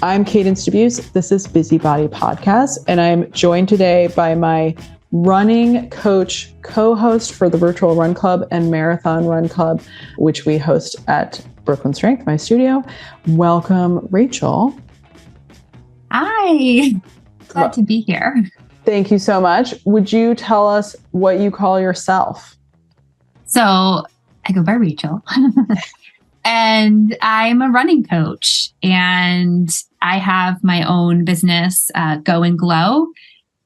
I'm Cadence Debuse. This is Busybody Podcast, and I'm joined today by my running coach, co-host for the Virtual Run Club and Marathon Run Club, which we host at Brooklyn Strength, my studio. Welcome, Rachel. Hi, glad to be here. Thank you so much. Would you tell us what you call yourself? So I go by Rachel. And I'm a running coach, and I have my own business, Go and Glow,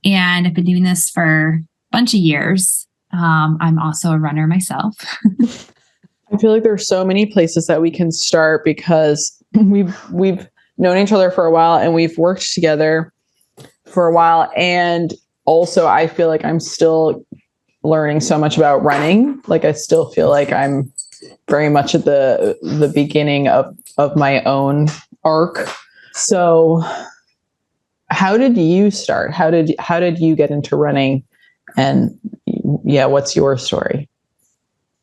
and I've been doing this for a bunch of years. I'm also a runner myself. I feel like there's so many places that we can start because we've known each other for a while and we've worked together for a while. And also I feel like I'm still learning so much about running. Like I still feel like I'm very much at the beginning of my own arc. So how did you start? How did you get into running? And yeah, what's your story?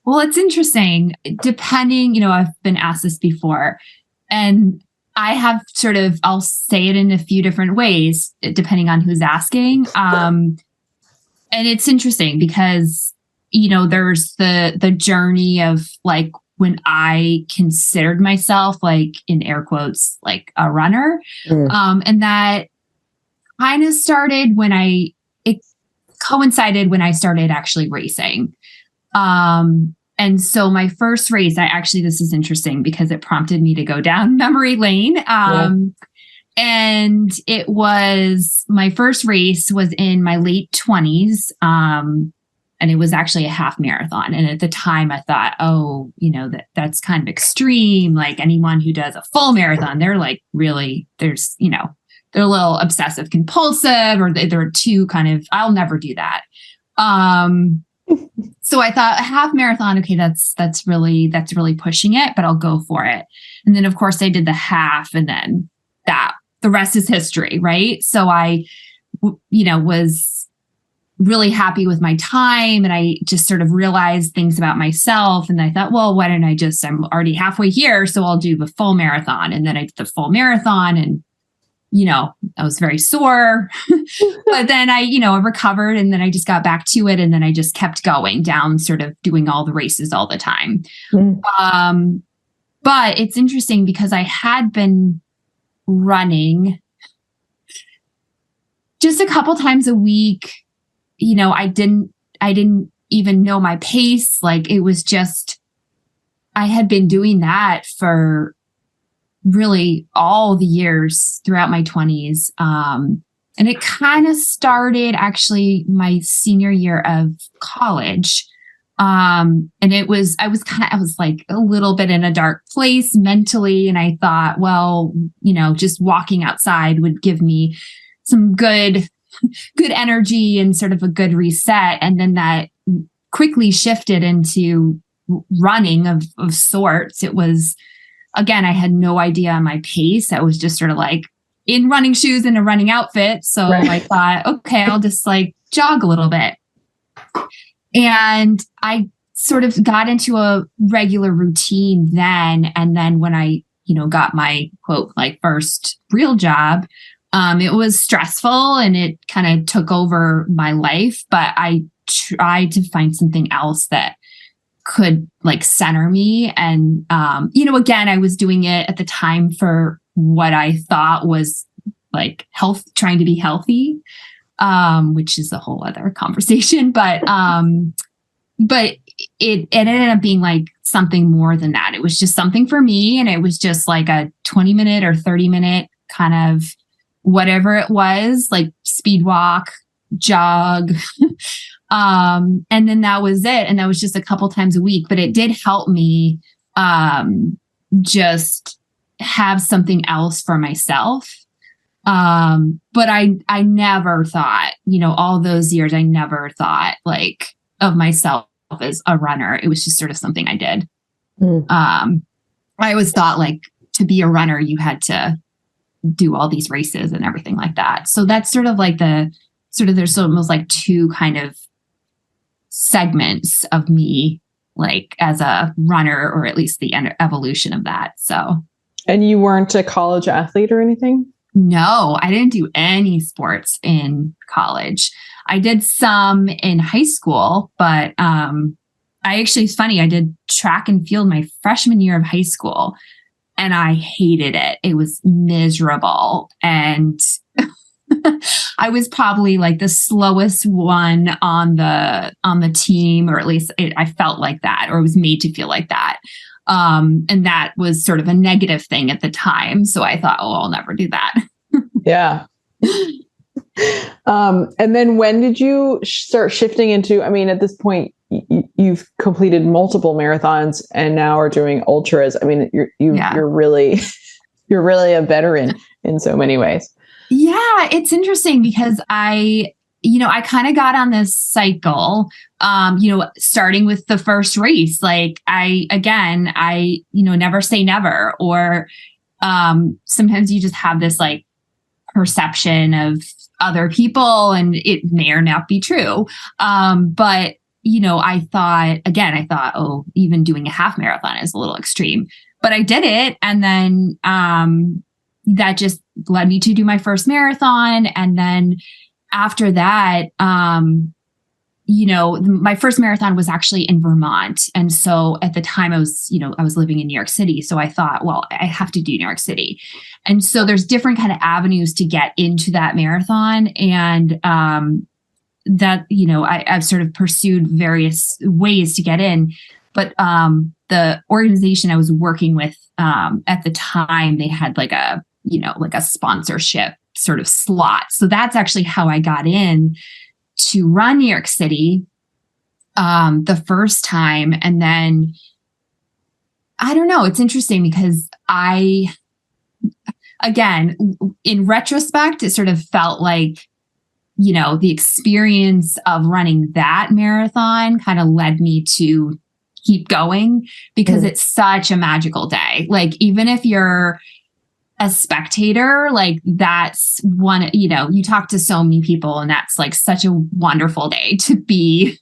Well, it's interesting. Depending, I've been asked this before, and I have I'll say it in a few different ways, depending on who's asking. And it's interesting because, there's the journey of like when I considered myself, like in air quotes, like a runner. And that kind of started it coincided when I started actually racing. And so my first race, this is interesting because it prompted me to go down memory lane. And it was, my first race was in my late 20s. And it was actually a half marathon. And at the time I thought, that's kind of extreme. Like anyone who does a full marathon, they're like really, they're a little obsessive compulsive, or they're too kind of, I'll never do that. So I thought a half marathon, okay, that's really pushing it, but I'll go for it. And then of course I did the half, and then the rest is history, right? So I, was really happy with my time, and I just sort of realized things about myself. And I thought, well, why don't I'm already halfway here, so I'll do the full marathon. And then I did the full marathon, and I was very sore, but then I recovered, and then I just got back to it. And then I just kept going down, sort of doing all the races all the time. But it's interesting because I had been running just a couple times a week. I didn't even know my pace. Like it was just, I had been doing that for really all the years throughout my 20s. And it kind of started actually my senior year of college. And I was like a little bit in a dark place mentally. And I thought, well, just walking outside would give me some good energy and sort of a good reset. And then that quickly shifted into running of sorts. It was, again, I had no idea on my pace. I was just sort of like in running shoes and a running outfit. So right. I thought, okay, I'll just like jog a little bit. And I sort of got into a regular routine then. And then when I, got my quote, like first real job, it was stressful and it kind of took over my life, but I tried to find something else that could like center me. And, again, I was doing it at the time for what I thought was like trying to be healthy, which is a whole other conversation, but it ended up being like something more than that. It was just something for me. And it was just like a 20-minute or 30-minute kind of whatever it was, like speed walk, jog. And then that was it. And that was just a couple times a week, but it did help me, just have something else for myself. But I never thought, all those years, I never thought like of myself as a runner. It was just sort of something I did. I always thought like to be a runner, you had to do all these races and everything like that. So that's sort of like there's almost like two kind of segments of me, like as a runner, or at least the evolution of that. So And you weren't a college athlete or anything? No, I didn't do any sports in college. I did some in high school, but it's funny, I did track and field my freshman year of high school and I hated it. It was miserable. And I was probably like the slowest one on the team, or at least I felt like that, or was made to feel like that. And that was sort of a negative thing at the time. So I thought, oh, I'll never do that. Yeah. And then when did you start shifting into, I mean, at this point, you've completed multiple marathons and now are doing ultras. I mean, you're really a veteran in so many ways. Yeah, it's interesting because I kind of got on this cycle, starting with the first race. Like I never say never, or sometimes you just have this like perception of other people and it may or not be true. But I thought, oh, even doing a half marathon is a little extreme, but I did it. And then, that just led me to do my first marathon. And then after that, my first marathon was actually in Vermont. And so at the time I was living in New York City. So I thought, well, I have to do New York City. And so there's different kind of avenues to get into that marathon. And, I've sort of pursued various ways to get in, but, the organization I was working with, at the time, they had like a sponsorship sort of slot. So that's actually how I got in to run New York City the first time. And then I don't know, it's interesting because again, in retrospect, it sort of felt like, the experience of running that marathon kind of led me to keep going because it's such a magical day. Like, even if you're a spectator, like that's one, you talk to so many people and that's like such a wonderful day to be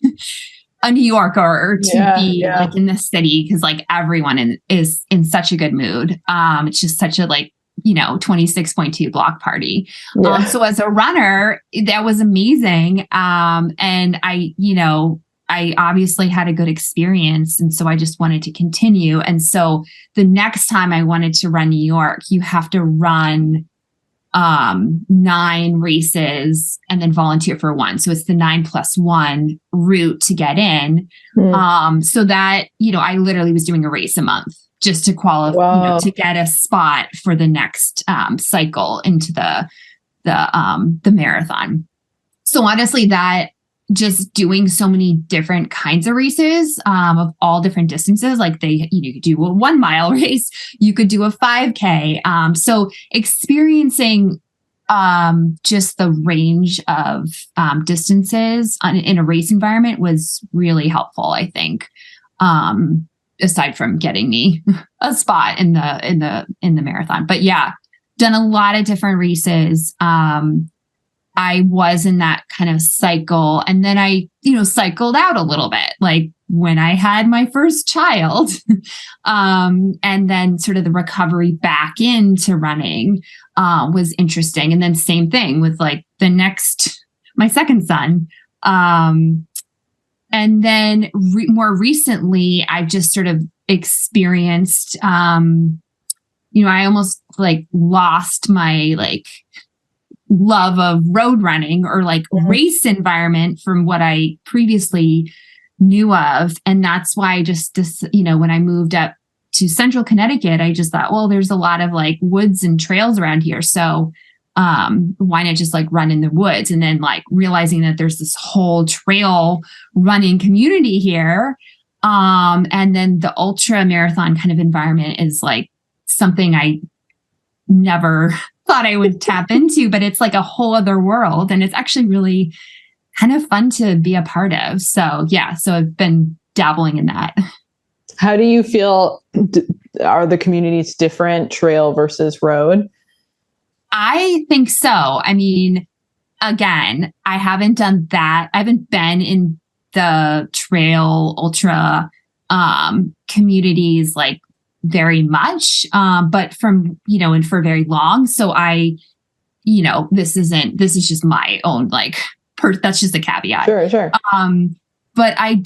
a New Yorker or to be like in the city. Cause like everyone is in such a good mood. It's just such a 26.2 block party. Yeah. So as a runner, that was amazing. And I obviously had a good experience. And so I just wanted to continue. And so the next time I wanted to run New York, you have to run 9 races and then volunteer for one. So it's the 9+1 route to get in. So that, I literally was doing a race a month just to qualify, wow. To get a spot for the next cycle into the marathon. So honestly, that just doing so many different kinds of races of all different distances, like you could do a 1 mile race, you could do a 5K. So experiencing just the range of distances in a race environment was really helpful, I think. Aside from getting me a spot in the marathon, but yeah, done a lot of different races. I was in that kind of cycle, and then I, cycled out a little bit, like when I had my first child, and then sort of the recovery back into running, was interesting. And then same thing with like my second son. And then more recently, I've just sort of experienced, I almost like lost my love of road running or race environment from what I previously knew of. And that's why I just, when I moved up to central Connecticut, I just thought, well, there's a lot of woods and trails around here. So why not just run in the woods? And then realizing that there's this whole trail running community here. And then the ultra marathon kind of environment is something I never thought I would tap into, but it's a whole other world. And it's actually really kind of fun to be a part of. So yeah, so I've been dabbling in that. How do you feel? Are the communities different, trail versus road? I think so. I mean, again, I haven't done that. I haven't been in the trail ultra communities very much, but from, and for very long. So this is just my own, like, that's just a caveat. Sure. But I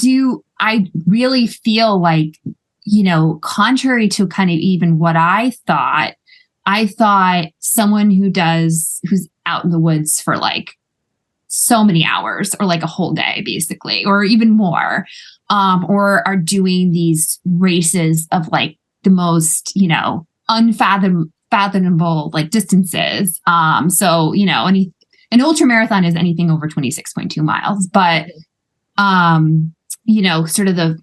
really feel like, contrary to kind of even what I thought someone who's out in the woods for like so many hours or like a whole day, basically, or even more, or are doing these races of like the most, unfathomable like distances. So, an ultra marathon is anything over 26.2 miles, but, sort of the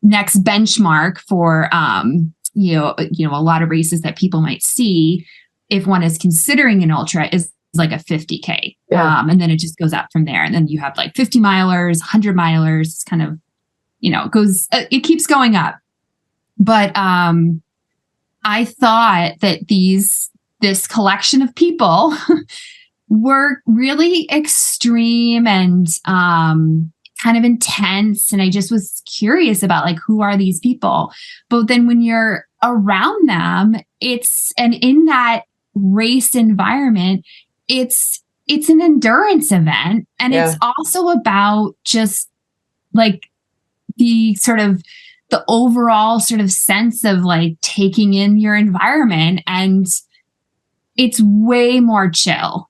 next benchmark for, a lot of races that people might see if one is considering an ultra is like a 50K. Yeah. And then it just goes up from there. And then you have like 50 milers, 100 milers. It's kind of, it keeps going up. But I thought that this collection of people were really extreme and kind of intense. And I just was curious about like, who are these people? But then when you're around them, and in that race environment, it's an endurance event. And it's also about just like the overall sort of sense of like taking in your environment, and it's way more chill.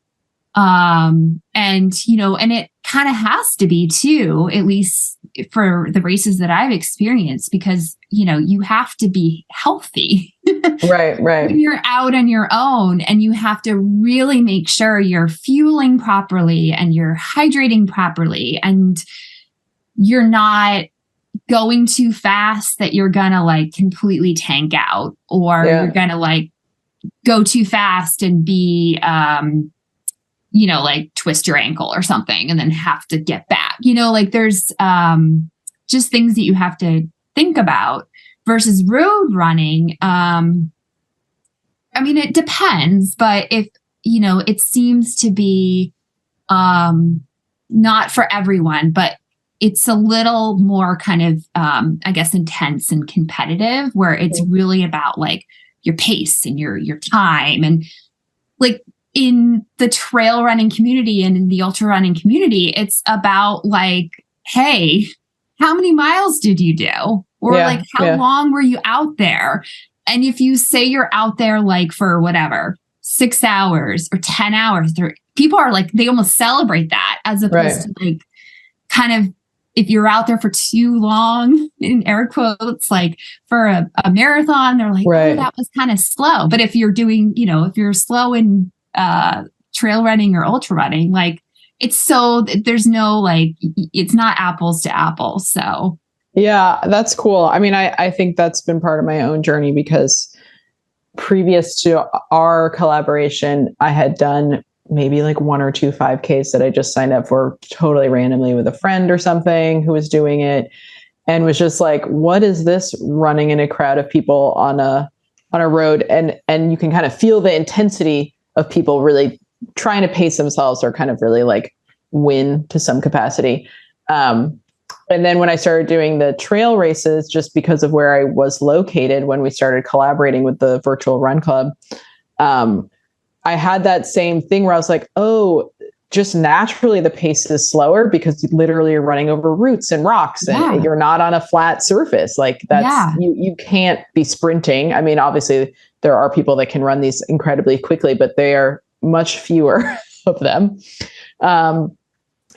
And it kind of has to be too, at least for the races that I've experienced, because, you have to be healthy. Right. When you're out on your own, and you have to really make sure you're fueling properly and you're hydrating properly, and you're not going too fast that you're gonna like completely tank out, or you're gonna like go too fast and be, like twist your ankle or something and then have to get back, like there's just things that you have to think about versus road running. It depends, but if, it seems to be not for everyone, but it's a little more kind of, I guess, intense and competitive, where it's really about like your pace and your time. And like in the trail running community and in the ultra running community, it's about like, hey, how many miles did you do? Or like, how long were you out there? And if you say you're out there like for whatever, 6 hours or 10 hours, people are like, they almost celebrate that, as opposed to like kind of, if you're out there for too long, in air quotes, like for a marathon, they're like, oh, that was kind of slow. But if you're doing, if you're slow in trail running or ultra running, like there's no, like, it's not apples to apples. So yeah, that's cool. I think that's been part of my own journey, because previous to our collaboration, I had done maybe like 1 or 2 5Ks that I just signed up for totally randomly with a friend or something who was doing it, and was just like, what is this running in a crowd of people on a road? And you can kind of feel the intensity of people really trying to pace themselves, or kind of really like win to some capacity. And then when I started doing the trail races, just because of where I was located when we started collaborating with the virtual run club, I had that same thing where I was like, oh, just naturally the pace is slower, because literally you're running over roots and rocks, and you're not on a flat surface. Like you can't be sprinting. Obviously there are people that can run these incredibly quickly, but they are much fewer of them.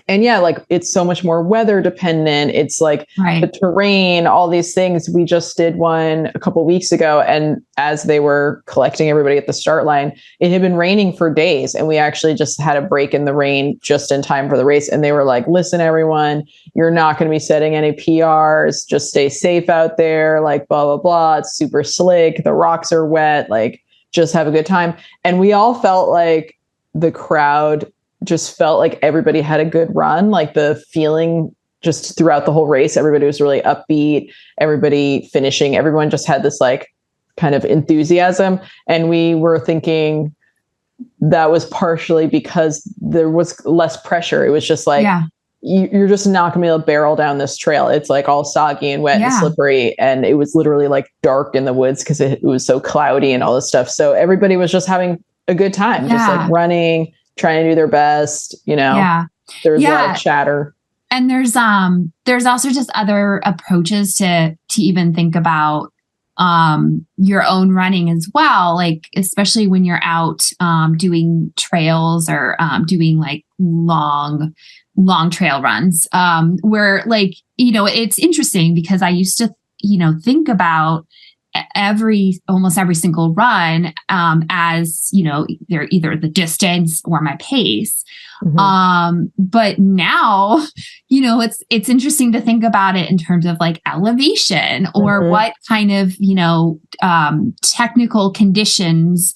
And like it's so much more weather dependent. It's like the terrain, all these things. We just did one a couple of weeks ago, and as they were collecting everybody at the start line, it had been raining for days, and we actually just had a break in the rain just in time for the race. And they were like, listen, everyone, you're not going to be setting any PRs. Just stay safe out there. Like blah, blah, blah. It's super slick. The rocks are wet. Like just have a good time. And we all felt like the crowd just felt like everybody had a good run. Like the feeling just throughout the whole race, everybody was really upbeat. Everybody finishing, everyone just had this like kind of enthusiasm. And we were thinking that was partially because there was less pressure. It was just like, you're just not gonna be able to barrel down this trail. It's like all soggy and wet and slippery. And it was literally like dark in the woods because it was so cloudy and all this stuff. So everybody was just having a good time, just like running, trying to do their best, you know. There was a lot of chatter. And there's also just other approaches to even think about your own running as well, like especially when you're out doing trails or doing like long trail runs, where like, you know, it's interesting because I used to, you know, think about almost every single run as, you know, they're either the distance or my pace. But now, you know, it's interesting to think about it in terms of like elevation or what kind of, you know, technical conditions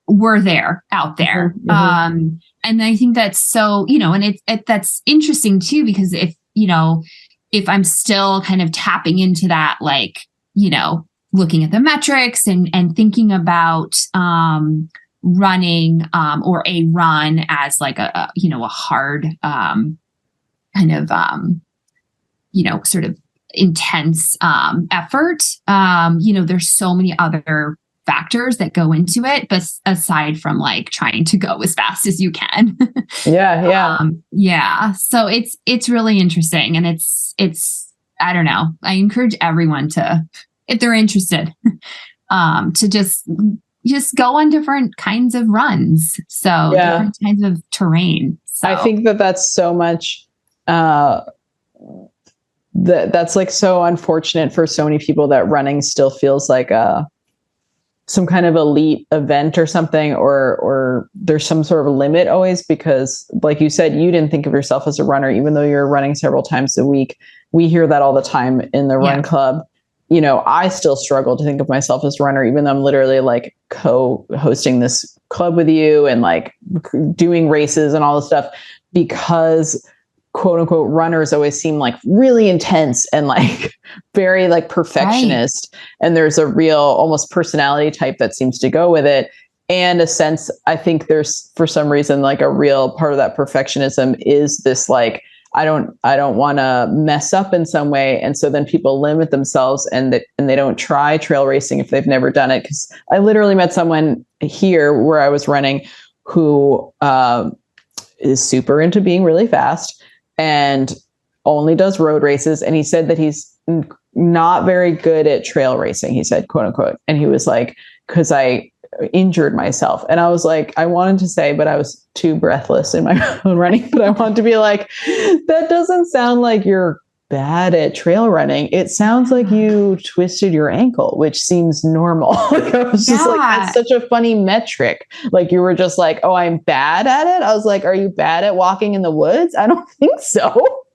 were there out there. And I think that's so, you know, and that's interesting too, because if, you know, if I'm still kind of tapping into that, like, you know, looking at the metrics and thinking about running or a run as like a you know, a hard kind of you know, sort of intense effort, you know, there's so many other factors that go into it, but aside from like trying to go as fast as you can. So it's really interesting, and it's I don't know, I encourage everyone to, if they're interested, to just go on different kinds of runs. So different kinds of terrain. So I think that's so much, that's like so unfortunate for so many people that running still feels like some kind of elite event or something, or there's some sort of limit always, because like you said, you didn't think of yourself as a runner, even though you're running several times a week. We hear that all the time in the run club. You know, I still struggle to think of myself as a runner, even though I'm literally like co-hosting this club with you and like doing races and all this stuff, because quote unquote runners always seem like really intense and like very like perfectionist. And there's a real almost personality type that seems to go with it. And a sense, I think there's for some reason, like a real part of that perfectionism is this, like, I don't want to mess up in some way. And so then people limit themselves and they don't try trail racing if they've never done it. Because I literally met someone here where I was running who is super into being really fast and only does road races. And he said that he's not very good at trail racing, he said, quote unquote. And he was like, because I injured myself. And I was like, I wanted to say, but I was too breathless in my own running, but I wanted to be like, that doesn't sound like you're bad at trail running. It sounds like you twisted your ankle, which seems normal. Like, I was just like, that's such a funny metric. Like, you were just like, oh, I'm bad at it. I was like, are you bad at walking in the woods? I don't think so.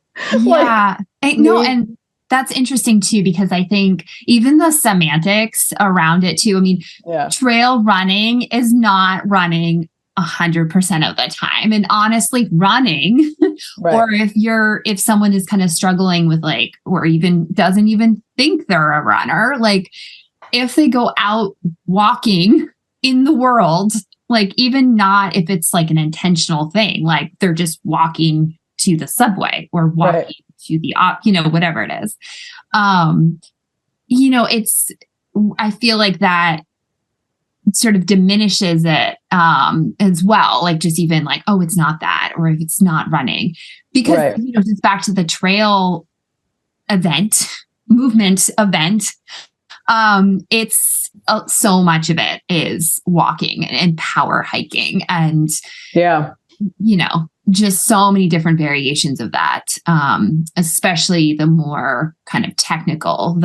And that's interesting too, because I think even the semantics around it too. I mean, trail running is not running 100% of the time. And honestly, running, or if someone is kind of struggling with like, or even doesn't even think they're a runner, like if they go out walking in the world, like even not if it's like an intentional thing, like they're just walking to the subway or walking to the, you know, whatever it is. You know, I feel like that sort of diminishes it as well. Like just even like, oh, it's not that, or if it's not running, because, you know, just back to the trail movement event, it's so much of it is walking and power hiking and, you know, just so many different variations of that, especially the more kind of technical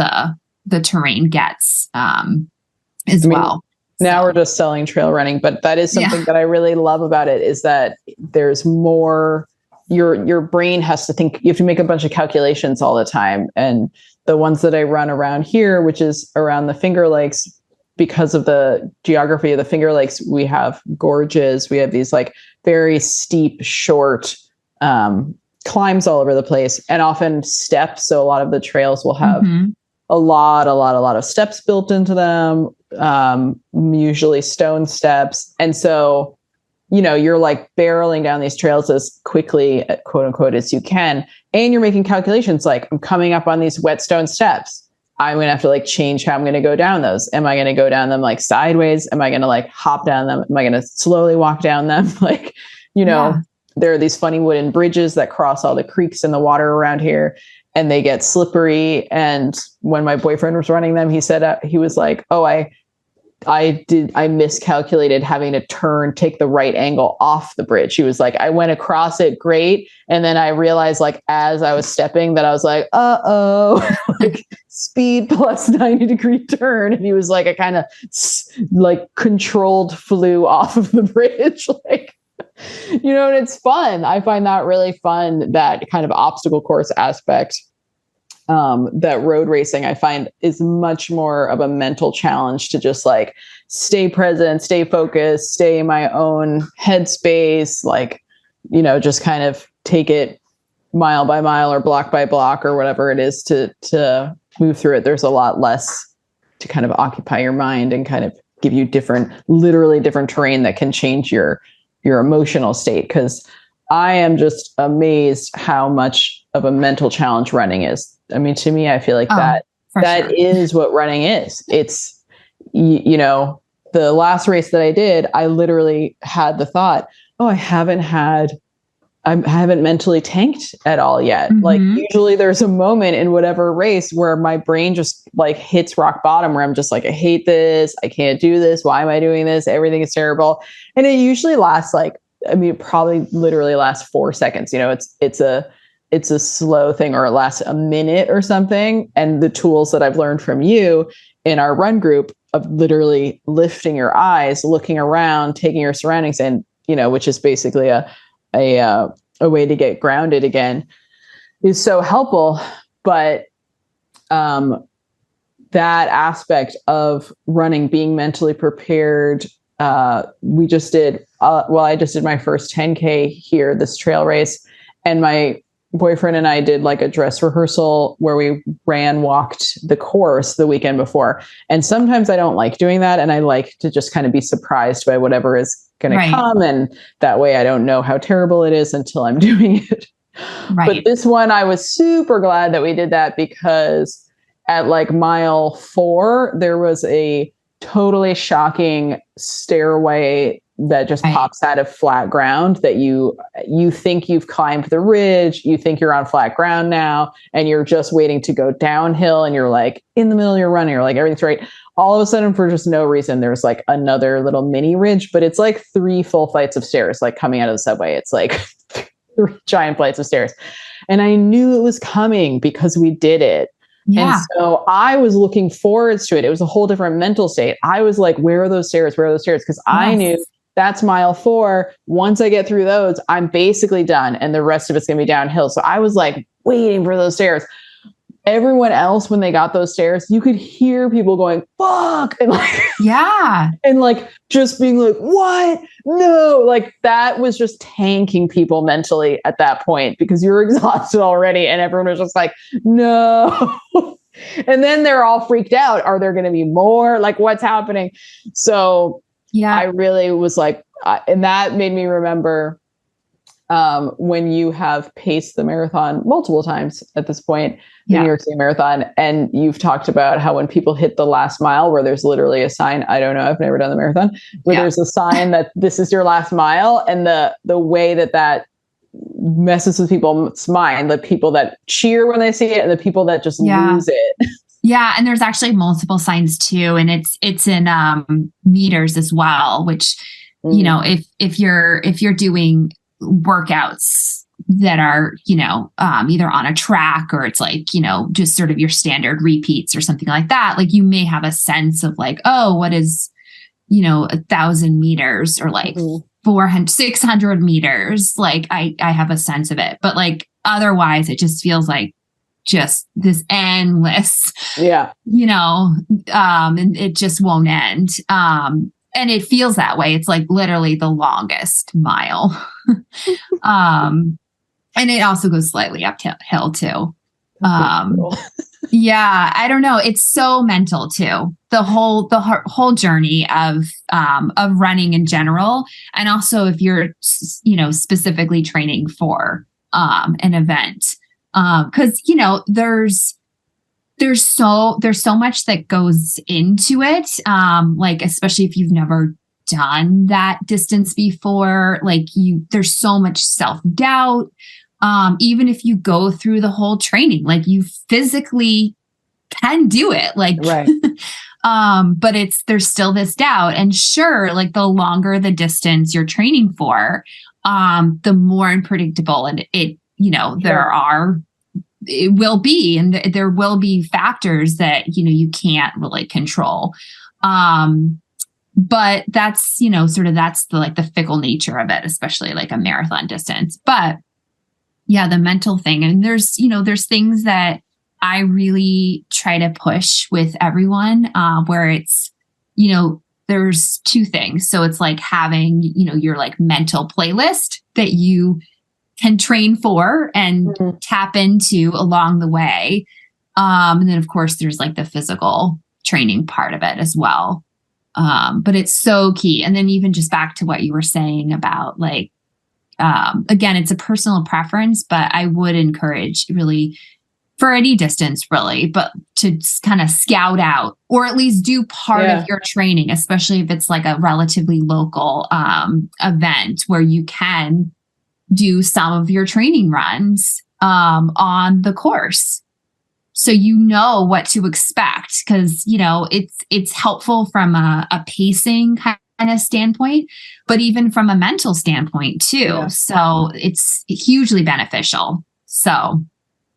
the terrain gets as well. Now we're just selling trail running, but that is something that I really love about it, is that there's more, your brain has to think, you have to make a bunch of calculations all the time. And the ones that I run around here, which is around the Finger Lakes, because of the geography of the Finger Lakes, we have gorges. We have these like very steep, short climbs all over the place, and often steps. So a lot of the trails will have a lot of steps built into them, usually stone steps. And so you're like barreling down these trails as quickly, quote unquote, as you can. And you're making calculations like, I'm coming up on these whetstone steps. I'm going to have to like change how I'm going to go down those. Am I going to go down them like sideways? Am I going to like hop down them? Am I going to slowly walk down them? Like, there are these funny wooden bridges that cross all the creeks and the water around here, and they get slippery. And when my boyfriend was running them, he said, he was like, oh, I miscalculated having to take the right angle off the bridge. He was like, I went across it great. And then I realized like, as I was stepping that I was like, like speed plus 90-degree turn. And he was like, I kind of like controlled flew off of the bridge. Like, and it's fun. I find that really fun, that kind of obstacle course aspect. That road racing I find is much more of a mental challenge to just like stay present, stay focused, stay in my own headspace, like, just kind of take it mile by mile or block by block or whatever it is to move through it. There's a lot less to kind of occupy your mind and kind of give you literally different terrain that can change your emotional state. Because I am just amazed how much of a mental challenge running is. I mean, to me, I feel like that is what running is. It's, the last race that I did, I literally had the thought, oh, I haven't mentally tanked at all yet. Mm-hmm. Like usually there's a moment in whatever race where my brain just like hits rock bottom, where I'm just like, I hate this. I can't do this. Why am I doing this? Everything is terrible. And it usually lasts it probably literally lasts 4 seconds. It's a slow thing, or it lasts a minute or something. And the tools that I've learned from you in our run group of literally lifting your eyes, looking around, taking your surroundings in, which is basically a way to get grounded again, is so helpful. But that aspect of running, being mentally prepared, I just did my first 10K here, this trail race, and my boyfriend and I did like a dress rehearsal where we walked the course the weekend before. And sometimes I don't like doing that. And I like to just kind of be surprised by whatever is going to come. And that way I don't know how terrible it is until I'm doing it. Right. But this one, I was super glad that we did that, because at like mile 4, there was a totally shocking stairway that just pops out of flat ground, that you think you've climbed the ridge, you think you're on flat ground now, and you're just waiting to go downhill, and you're like in the middle of your run, you're like, everything's right. All of a sudden, for just no reason, there's like another little mini ridge, but it's like 3 full flights of stairs, like coming out of the subway. It's like 3 giant flights of stairs. And I knew it was coming because we did it. Yeah. And so I was looking forward to it. It was a whole different mental state. I was like, where are those stairs? Where are those stairs? Because I knew that's mile 4. Once I get through those, I'm basically done. And the rest of it's going to be downhill. So I was like waiting for those stairs. Everyone else, when they got those stairs, you could hear people going, fuck. And like, and like just being like, what? No, like that was just tanking people mentally at that point, because you're exhausted already. And everyone was just like, no. And then they're all freaked out. Are there going to be more? Like, what's happening? So I really was like, and that made me remember when you have paced the marathon multiple times at this point, the New York City Marathon, and you've talked about how when people hit the last mile, where there's literally a sign, I don't know, I've never done the marathon, where there's a sign that this is your last mile, and the way that messes with people's mind, the people that cheer when they see it and the people that just lose it. Yeah. And there's actually multiple signs too. And it's in meters as well, which, if you're doing workouts that are, either on a track, or it's like, just sort of your standard repeats or something like that, like you may have a sense of like, oh, what is, 1,000 meters, or like 400, 600 meters. Like I have a sense of it, but like otherwise it just feels like just this endless, and it just won't end. And it feels that way. It's like literally the longest mile. And it also goes slightly uphill too. I don't know. It's so mental too. whole journey of running in general. And also if you're, specifically training for an event. Cause there's so much that goes into it. Like, especially if you've never done that distance before, there's so much self-doubt. Even if you go through the whole training, like you physically can do it, right. But there's still this doubt. And sure, like the longer the distance you're training for, the more unpredictable it will be, and there will be factors that, you can't really control. But that's, that's the fickle nature of it, especially like a marathon distance. But yeah, the mental thing. And there's things that I really try to push with everyone, where it's, there's two things. So it's like having, your like mental playlist that you can train for and tap into along the way. And then of course there's like the physical training part of it as well. But it's so key. And then even just back to what you were saying about like, again, it's a personal preference, but I would encourage really for any distance really, but to kind of scout out or at least do part of your training, especially if it's like a relatively local event where you can do some of your training runs on the course. So what to expect, because, it's helpful from a pacing kind of standpoint, but even from a mental standpoint too. Yeah. So it's hugely beneficial. So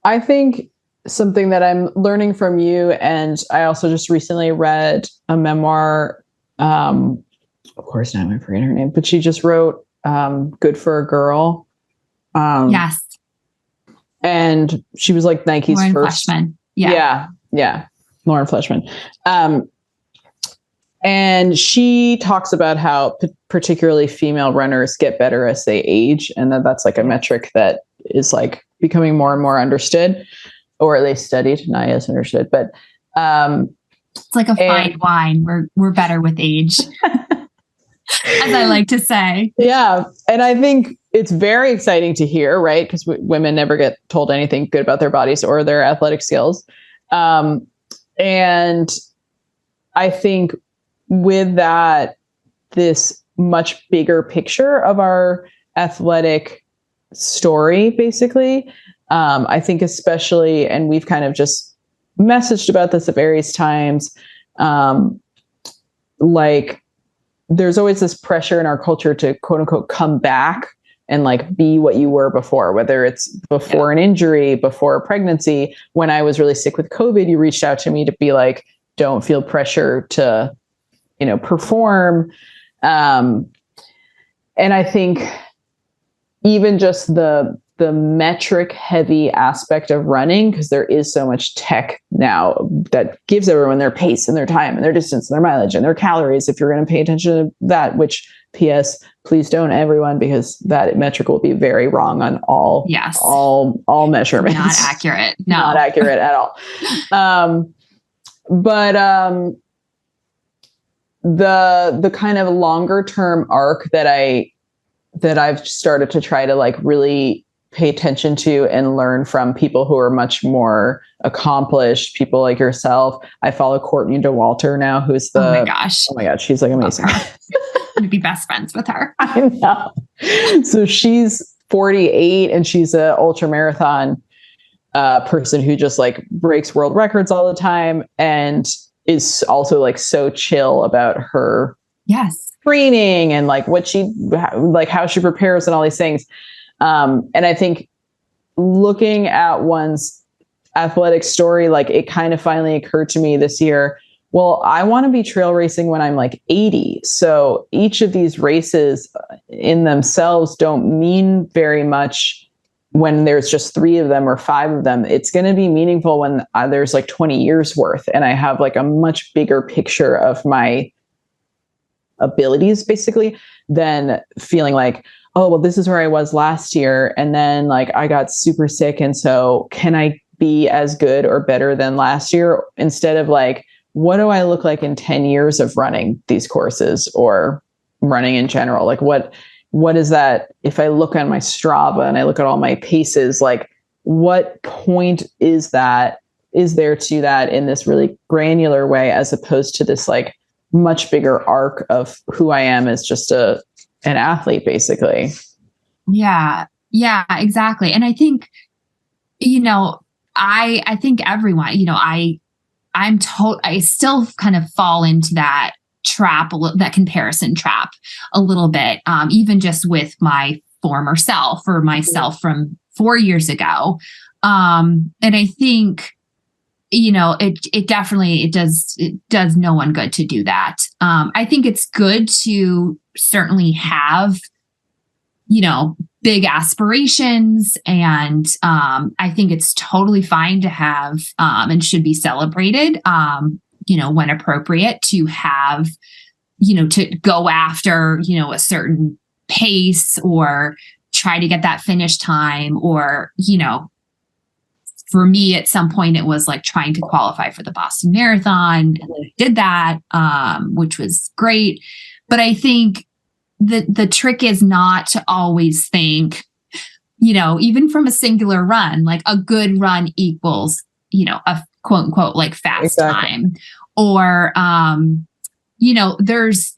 I think something that I'm learning from you, and I also just recently read a memoir, of course now I forget her name, but she just wrote Good for a Girl. Yes. And she was like Nike's Lauren first. Fleshman. Yeah. Lauren Fleshman. And she talks about how particularly female runners get better as they age. And that's like a metric that is like becoming more and more understood, or at least studied, not as understood, but, it's like a fine wine. We're better with age, as I like to say. Yeah. And I think it's very exciting to hear, right? Because women never get told anything good about their bodies or their athletic skills. And I think with that, this much bigger picture of our athletic story, basically, I think especially, and we've kind of just messaged about this at various times, like there's always this pressure in our culture to quote unquote come back and like be what you were before, whether it's before an injury, before a pregnancy. When I was really sick with COVID, you reached out to me to be like, don't feel pressure to, perform. And I think even just the metric heavy aspect of running, because there is so much tech now that gives everyone their pace and their time and their distance and their mileage and their calories. If you're going to pay attention to that, which PS, please don't everyone, because that metric will be very wrong on all measurements. Not accurate. No. Not accurate at all. But the kind of longer term arc that I've started to try to like really pay attention to and learn from people who are much more accomplished, people like yourself. I follow Courtney DeWalter now, who's oh my god, she's like amazing. I'm gonna be best friends with her. I know. So she's 48 and she's a ultra marathon person who just like breaks world records all the time and is also like so chill about her training and like how she prepares and all these things. And I think looking at one's athletic story, like it kind of finally occurred to me this year, well, I want to be trail racing when I'm like 80. So each of these races in themselves don't mean very much when there's just 3 of them or 5 of them. It's going to be meaningful when there's like 20 years worth. And I have like a much bigger picture of my abilities basically than feeling like, oh, well, this is where I was last year. And then like I got super sick. And so can I be as good or better than last year? Instead of like, what do I look like in 10 years of running these courses or running in general? Like what is that? If I look on my Strava and I look at all my paces, like what point is there to that in this really granular way, as opposed to this like much bigger arc of who I am as just an athlete, basically. Yeah. Yeah, exactly. And I think, I think everyone, I still kind of fall into that trap, that comparison trap a little bit, even just with my former self or myself from 4 years ago. And I think, it definitely does no one good to do that. I think it's good to certainly have, big aspirations. And I think it's totally fine to have and should be celebrated, when appropriate, to have, to go after, a certain pace or try to get that finish time or, for me, at some point, it was like trying to qualify for the Boston Marathon. And I did that, which was great. But I think the trick is not to always think, even from a singular run, like a good run equals, a quote unquote, like fast time. Or, there's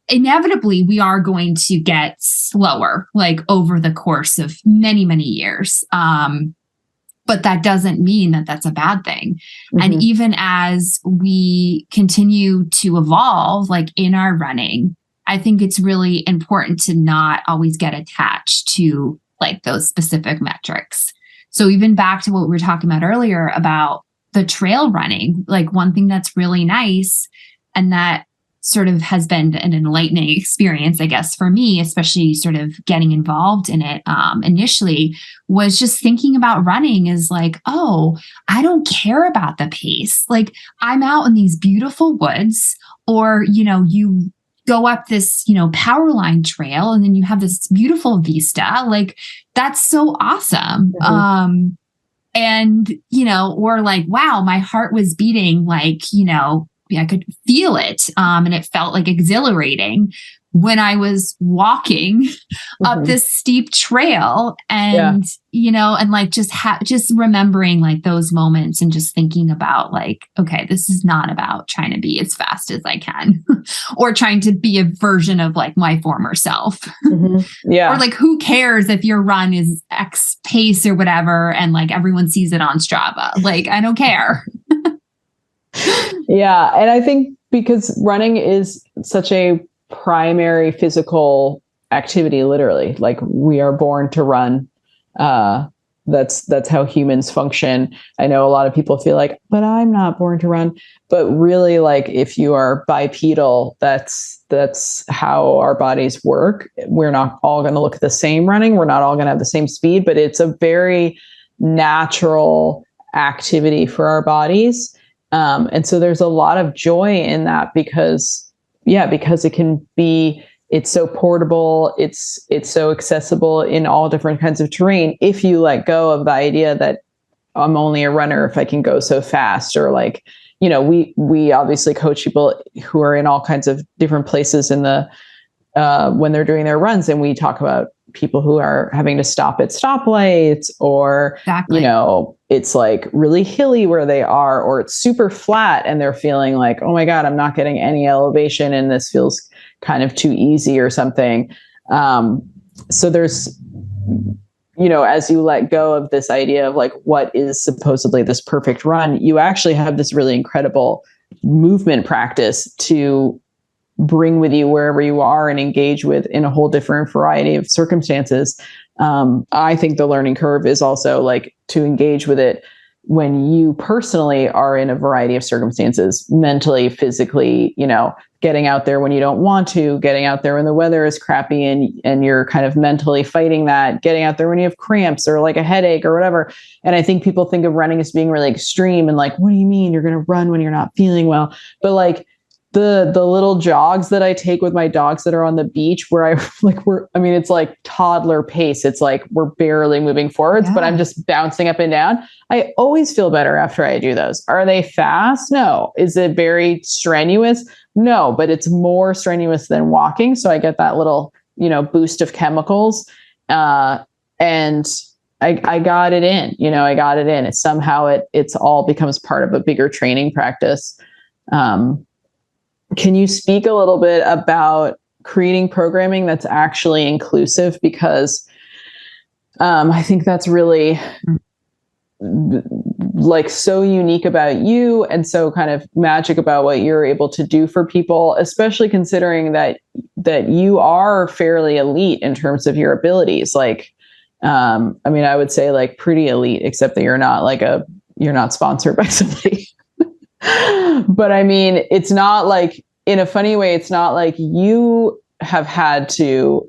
inevitably we are going to get slower, like over the course of many, many years. But that doesn't mean that that's a bad thing. Mm-hmm. And even as we continue to evolve, like in our running, I think it's really important to not always get attached to like those specific metrics. So even back to what we were talking about earlier about the trail running, like one thing that's really nice and that sort of has been an enlightening experience, I guess, for me, especially sort of getting involved in it initially, was just thinking about running as like, oh, I don't care about the pace. Like I'm out in these beautiful woods, or, you go up this, power line trail and then you have this beautiful vista. Like that's so awesome. Mm-hmm. And, or like, wow, my heart was beating like, I could feel it. And it felt like exhilarating when I was walking mm-hmm. up this steep trail and, and like just remembering like those moments and just thinking about like, okay, this is not about trying to be as fast as I can or trying to be a version of like my former self. Mm-hmm. Yeah. Or like, who cares if your run is X pace or whatever. And like everyone sees it on Strava. Like, I don't care. Yeah. And I think because running is such a primary physical activity, literally, like we are born to run. That's how humans function. I know a lot of people feel like, but I'm not born to run. But really, like if you are bipedal, that's how our bodies work. We're not all going to look at the same running. We're not all going to have the same speed, but it's a very natural activity for our bodies. And so there's a lot of joy in that because it can be, it's so portable, it's so accessible in all different kinds of terrain. If you let go of the idea that I'm only a runner if I can go so fast, or like, we obviously coach people who are in all kinds of different places in the, when they're doing their runs, and we talk about people who are having to stop at stoplights, or, exactly. It's like really hilly where they are, or it's super flat and they're feeling like, oh my God, I'm not getting any elevation and this feels kind of too easy or something. So there's, as you let go of this idea of like, what is supposedly this perfect run, you actually have this really incredible movement practice to bring with you wherever you are and engage with in a whole different variety of circumstances. I think the learning curve is also like to engage with it when you personally are in a variety of circumstances, mentally, physically, getting out there when you don't want to, getting out there when the weather is crappy and you're kind of mentally fighting that, getting out there when you have cramps or like a headache or whatever. And I think people think of running as being really extreme and like, what do you mean you're going to run when you're not feeling well? But like, the little jogs that I take with my dogs that are on the beach where it's like toddler pace. It's like we're barely moving forwards, but I'm just bouncing up and down. I always feel better after I do those. Are they fast? No. Is it very strenuous? No, but it's more strenuous than walking. So I get that little, boost of chemicals. And I got it in, I got it in. It's all becomes part of a bigger training practice. Can you speak a little bit about creating programming that's actually inclusive? Because I think that's really like so unique about you and so kind of magic about what you're able to do for people, especially considering that you are fairly elite in terms of your abilities. Like, I would say like pretty elite, except that you're not sponsored by somebody. But I mean, it's not like, in a funny way, it's not like you have had to,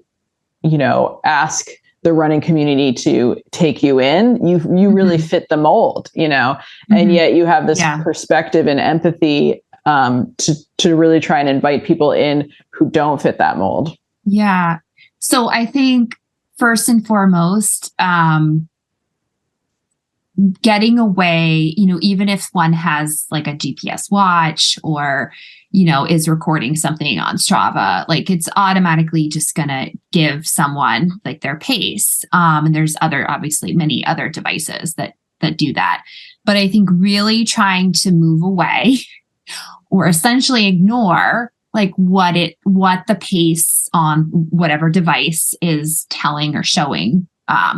ask the running community to take you in. You really fit the mold, and yet you have this perspective and empathy to really try and invite people in who don't fit that mold. Yeah. So I think first and foremost, getting away, even if one has like a GPS watch or, is recording something on Strava, like it's automatically just going to give someone like their pace. And there's obviously many other devices that do that. But I think really trying to move away or essentially ignore like what the pace on whatever device is telling or showing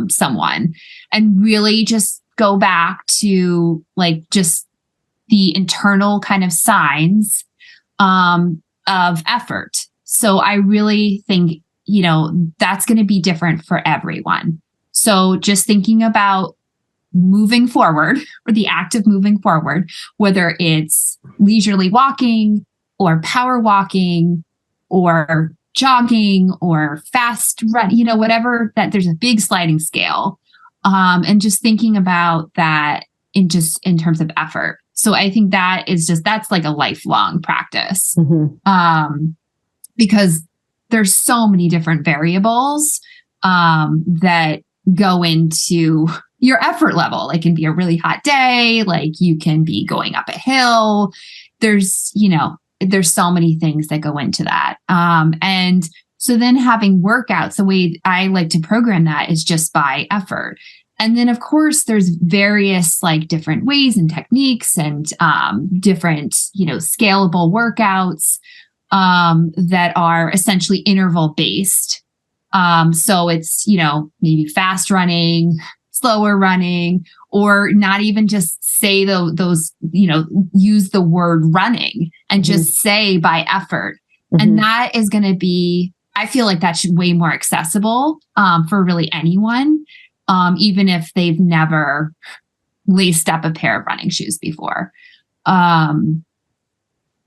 someone, and really just go back to like just the internal kind of signs of effort. So I really think, that's going to be different for everyone. So just thinking about moving forward, or the act of moving forward, whether it's leisurely walking or power walking or jogging or fast run, whatever, that there's a big sliding scale. And just thinking about that in terms of effort. So I think that's like a lifelong practice. Because there's so many different variables that go into your effort level. Like, it can be a really hot day, like you can be going up a hill. There's so many things that go into that. And so then having workouts, the way I like to program that is just by effort. And then, of course, there's various like different ways and techniques and different, scalable workouts that are essentially interval based. So it's, maybe fast running, slower running, or not even just say those, use the word running and just say by effort. And that is going to be, I feel like that should way more accessible for really anyone. Even if they've never laced up a pair of running shoes before. And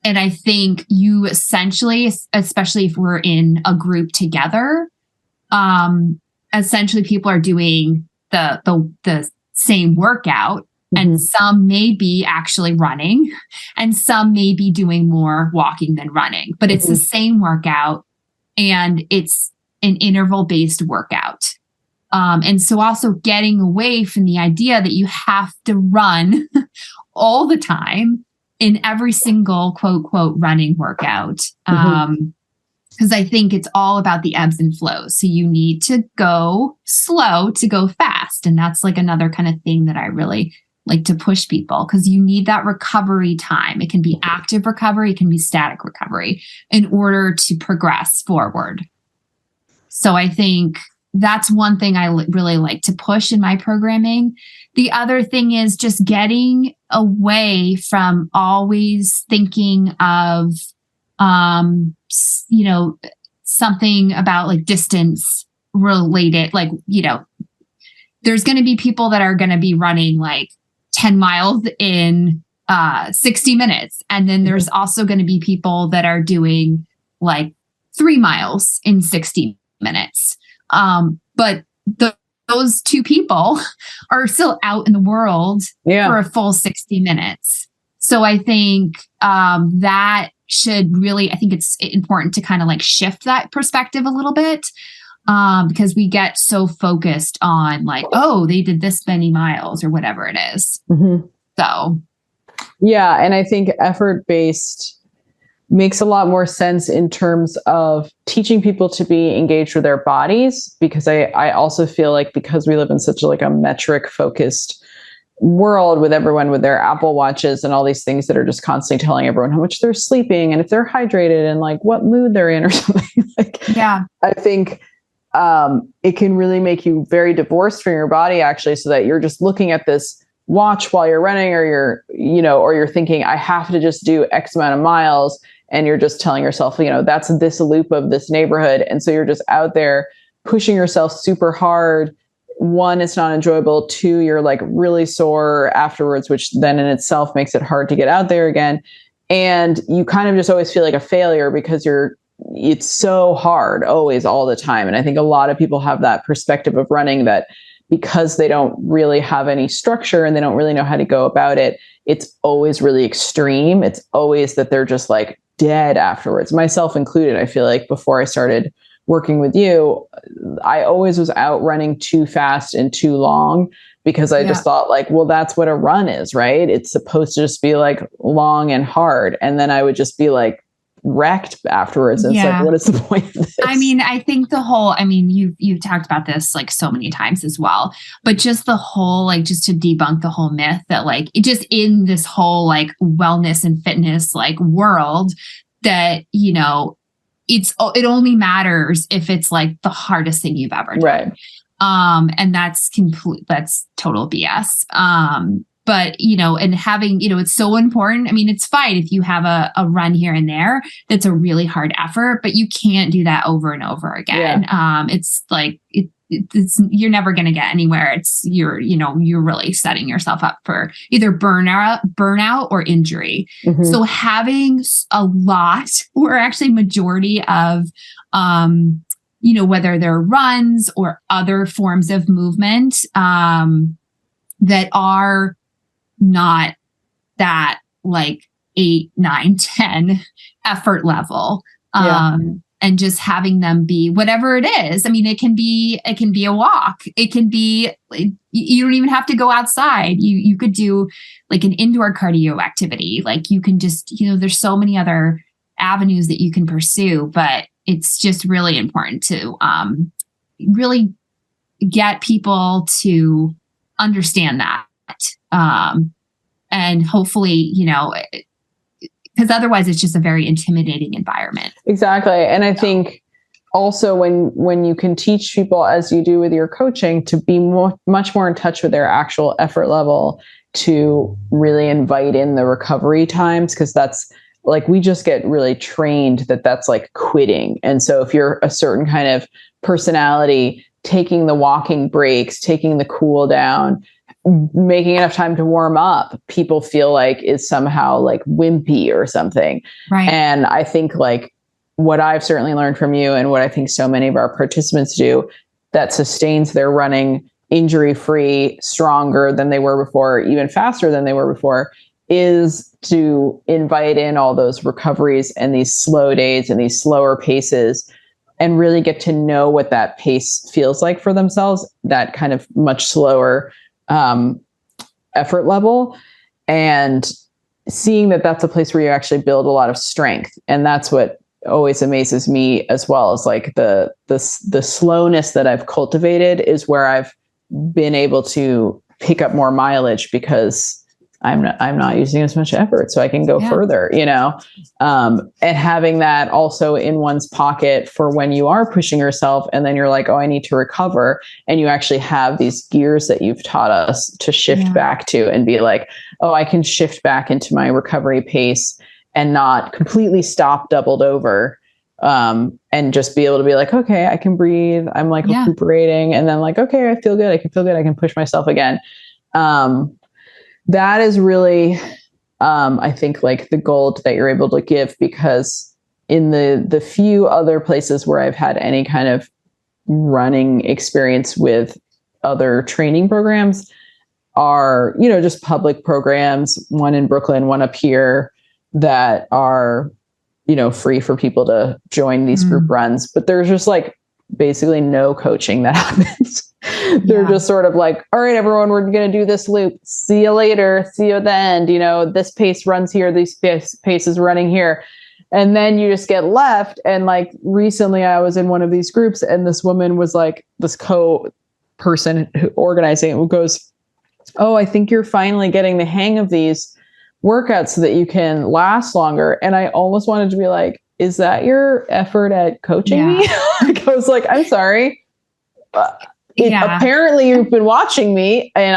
I think you essentially, especially if we're in a group together, essentially people are doing the same workout, and some may be actually running and some may be doing more walking than running, but it's the same workout and it's an interval-based workout. And so also getting away from the idea that you have to run all the time in every single quote, quote, running workout. Because I think it's all about the ebbs and flows. So you need to go slow to go fast. And that's like another kind of thing that I really like to push people, because you need that recovery time. It can be active recovery, it can be static recovery in order to progress forward. So I think that's one thing I really like to push in my programming. The other thing is just getting away from always thinking of, something about like distance related. Like, there's going to be people that are going to be running like 10 miles in 60 minutes. And then there's also going to be people that are doing like 3 miles in 60 minutes. But those two people are still out in the world for a full 60 minutes. So I think that should really, I think it's important to kind of like shift that perspective a little bit. Because we get so focused on like, oh, they did this many miles or whatever it is. Mm-hmm. So. Yeah. And I think effort-based makes a lot more sense in terms of teaching people to be engaged with their bodies, because I also feel like because we live in such like a metric focused world with everyone with their Apple Watches and all these things that are just constantly telling everyone how much they're sleeping and if they're hydrated and like what mood they're in or something. Like, yeah, I think it can really make you very divorced from your body, actually, so that you're just looking at this watch while you're running, or you're thinking, I have to just do X amount of miles. And you're just telling yourself, that's this loop of this neighborhood. And so you're just out there pushing yourself super hard. One, it's not enjoyable. Two, you're like really sore afterwards, which then in itself makes it hard to get out there again. And you kind of just always feel like a failure because it's so hard always, all the time. And I think a lot of people have that perspective of running, that because they don't really have any structure and they don't really know how to go about it, it's always really extreme. It's always that they're just like dead afterwards, myself included. I feel like before I started working with you, I always was out running too fast and too long because I just thought like, well, that's what a run is, right? It's supposed to just be like long and hard. And then I would just be like wrecked afterwards. And it's like, what is the point of this? I mean, I think you've talked about this like so many times as well, but just the whole, like, just to debunk the whole myth that like it just in this whole like wellness and fitness like world that, it only matters if it's like the hardest thing you've ever done. Right. And that's total BS. But, and having, it's so important. I mean, it's fine if you have a run here and there, that's a really hard effort, but you can't do that over and over again. Yeah. It's like, it's you're never going to get anywhere. You're really setting yourself up for either burnout or injury. Mm-hmm. So having a lot, or actually majority of, whether they're runs or other forms of movement, that are not that like 8, 9, 10 effort level. And just having them be whatever it is. I mean, it can be a walk. It can be, you don't even have to go outside. You could do like an indoor cardio activity. Like you can just, there's so many other avenues that you can pursue, but it's just really important to really get people to understand that. And hopefully, because otherwise it's just a very intimidating environment. Exactly. And I think also when you can teach people, as you do with your coaching, to be much more in touch with their actual effort level, to really invite in the recovery times, because that's like, we just get really trained that's like quitting. And so if you're a certain kind of personality, taking the walking breaks, taking the cool down, making enough time to warm up, people feel like is somehow like wimpy or something. Right. And I think like what I've certainly learned from you, and what I think so many of our participants do, that sustains their running injury-free, stronger than they were before, even faster than they were before, is to invite in all those recoveries and these slow days and these slower paces, and really get to know what that pace feels like for themselves, that kind of much slower effort level, and seeing that that's a place where you actually build a lot of strength. And that's what always amazes me as well, is like the slowness that I've cultivated is where I've been able to pick up more mileage, because I'm not using as much effort, so I can go further, and having that also in one's pocket for when you are pushing yourself and then you're like, oh, I need to recover. And you actually have these gears that you've taught us to shift back to, and be like, oh, I can shift back into my recovery pace and not completely stop doubled over. And just be able to be like, okay, I can breathe. I'm like recuperating. And then like, okay, I feel good. I can push myself again. That is really, I think, like the gold that you're able to give, because in the few other places where I've had any kind of running experience with other training programs are, just public programs, one in Brooklyn, one up here, that are free for people to join these group runs, but there's just like basically no coaching that happens. They're just sort of like, all right, everyone, we're going to do this loop. See you later. See you at the end. This pace runs here. This pace is running here. And then you just get left. And like recently I was in one of these groups and this woman was like, this person organizing it goes, oh, I think you're finally getting the hang of these workouts so that you can last longer. And I almost wanted to be like, is that your effort at coaching me? Like, I was like, I'm sorry. Apparently you've been watching me and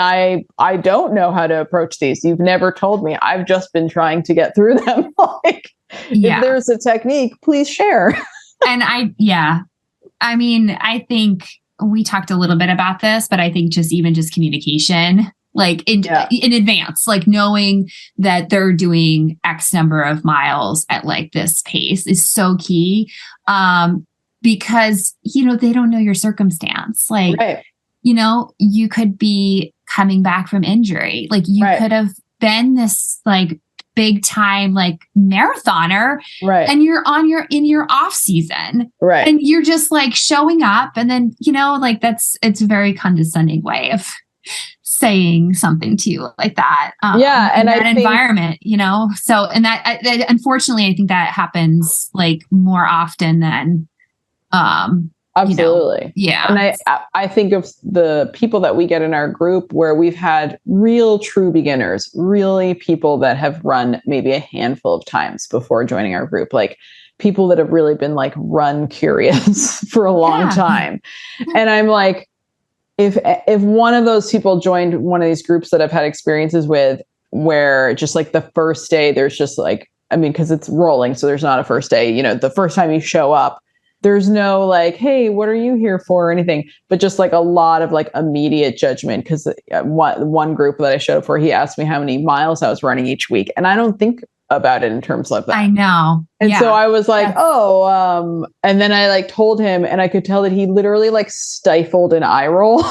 I don't know how to approach these. You've never told me. I've just been trying to get through them. Like, if there's a technique, please share. And I mean, I think we talked a little bit about this, but I think just communication, like in advance, like knowing that they're doing X number of miles at like this pace is so key. Because, they don't know your circumstance. Like, you could be coming back from injury. Like you could have been this like big time, like marathoner, and you're in your off season, and you're just like showing up. And then, like it's a very condescending way of saying something to you like that. And that environment, so, and that unfortunately, I think that happens like more often than, absolutely. And I think of the people that we get in our group where we've had real true beginners, really people that have run maybe a handful of times before joining our group, like people that have really been like run curious for a long time. And I'm like, if one of those people joined one of these groups that I've had experiences with where just like the first day, there's just like, because it's rolling. So there's not a first day, the first time you show up, there's no like, hey, what are you here for or anything, but just like a lot of like immediate judgment. Because one group that I showed up for, he asked me how many miles I was running each week. And I don't think about it in terms like that. I know. And so I was like, and then I like told him and I could tell that he literally like stifled an eye roll.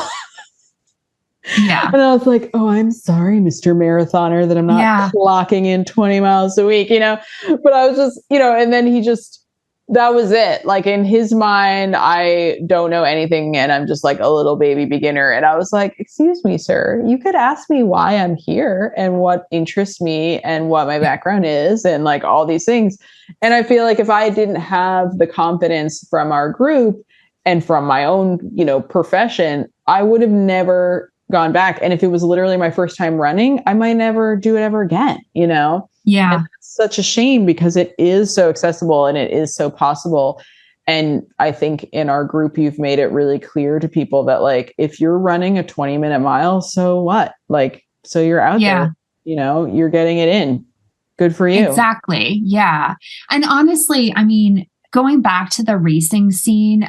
And I was like, oh, I'm sorry, Mr. Marathoner, that I'm not clocking in 20 miles a week, but I was just, and then he just, that was it. Like in his mind, I don't know anything and I'm just like a little baby beginner. And I was like, excuse me, sir, you could ask me why I'm here and what interests me and what my background is and like all these things. And I feel like if I didn't have the confidence from our group and from my own, profession, I would have never gone back. And if it was literally my first time running, I might never do it ever again, Yeah. And it's such a shame because it is so accessible and it is so possible. And I think in our group, you've made it really clear to people that like, if you're running a 20-minute mile, so what? Like, so you're out there, you're getting it in. Good for you. Exactly. Yeah. And honestly, going back to the racing scene,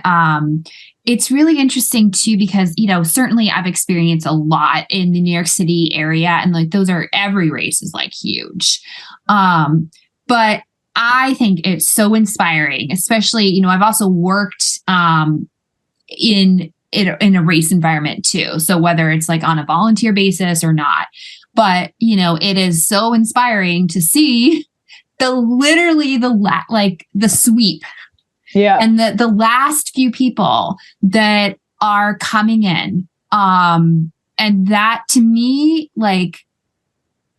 it's really interesting too, because, certainly I've experienced a lot in the New York City area and like every race is like huge. But I think it's so inspiring, especially, I've also worked, in a race environment too. So whether it's like on a volunteer basis or not, but, it is so inspiring to see the sweep. Yeah. And the last few people that are coming in. And that to me, like,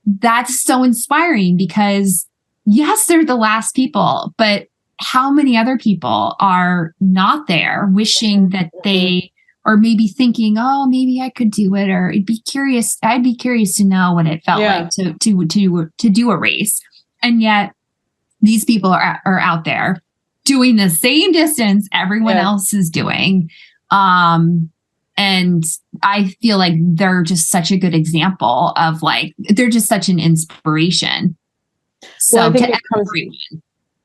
that's so inspiring because yes, they're the last people, but how many other people are not there wishing that they, or maybe thinking, oh, maybe I could do it, or I'd be curious to know what it felt like to do a race. And yet these people are out there doing the same distance everyone else is doing. And I feel like they're just such a good example of like, they're just such an inspiration. So I think everyone.